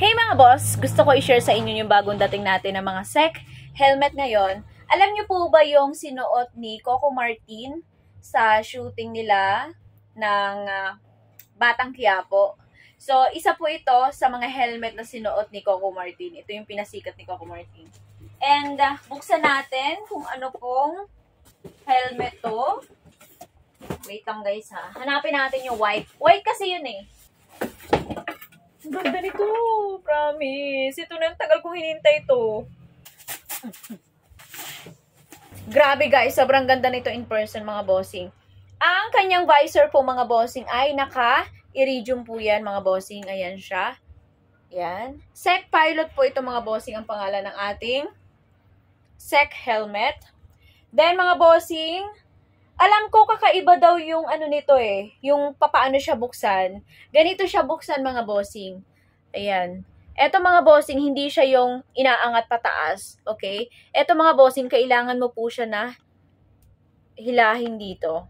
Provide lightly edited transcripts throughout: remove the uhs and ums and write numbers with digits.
Hey mga boss! Gusto ko i-share sa inyo yung bagong dating natin ng mga SEC helmet ngayon. Alam niyo po ba yung sinuot ni Coco Martin sa shooting nila ng Batang Quiapo? So, isa po ito sa mga helmet na sinuot ni Coco Martin. Ito yung pinasikat ni Coco Martin. And buksan natin kung ano pong helmet to. Wait lang guys ha. Hanapin natin yung white. White kasi yun eh. Ang ganda nito. Promise. Ito na yung tagal kong hinintay ito. Grabe guys. Sobrang ganda nito in person mga bossing. Ang kanyang visor po mga bossing ay naka-iridium po yan mga bossing. Ayan siya. Yan. SEC Pilot po ito mga bossing ang pangalan ng ating SEC helmet. Then mga bossing, alam ko kakaiba daw yung ano nito eh, yung papaano siya buksan. Ganito siya buksan mga bossing. Ayan. Eto mga bossing, hindi siya yung inaangat pataas. Okay? Eto mga bossing, kailangan mo po siya na hilahin dito.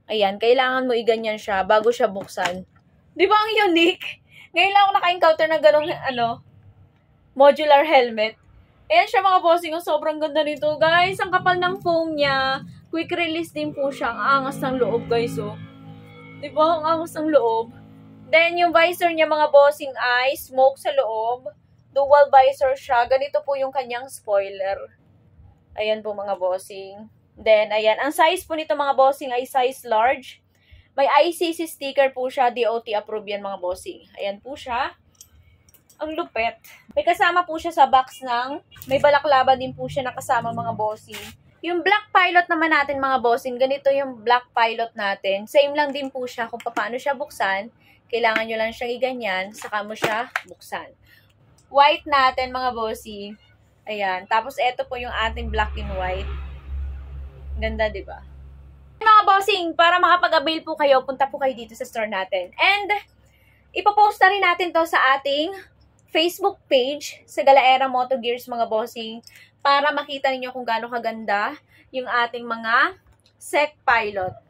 Ayan, kailangan mo iganyan siya bago siya buksan. Di ba ang unique? Ngayon lang ako naka-encounter ng ganong modular helmet. Ayan siya mga bossing, sobrang ganda nito. Guys, ang kapal ng foam niya. Quick release din po siya. Ang angas ng loob guys, oh. Diba? Ang angas ng loob. Then, yung visor niya mga bossing ay smoke sa loob. Dual visor siya. Ganito po yung kanyang spoiler. Ayan po mga bossing. Then, ayan. Ang size po nito mga bossing ay size large. May ICC sticker po siya. DOT approved yan mga bossing. Ayan po siya. Ang lupet. May kasama po siya sa box ng, may balaklava din po siya nakasama mga bossing. Yung Black Pilot naman natin mga bossing, ganito yung Black Pilot natin. Same lang din po siya kung paano siya buksan. Kailangan nyo lang siyang iganyan, saka mo siya buksan. White natin mga bossing. Ayan. Tapos ito po yung ating black and white. Ganda, di ba? Mga bossing, para makapag-avail po kayo, punta po kayo dito sa store natin. And, ipopost na rin natin to sa ating Facebook page sa Galaera Moto Gears mga bossing para makita ninyo kung gaano kaganda yung ating mga SEC Pilot.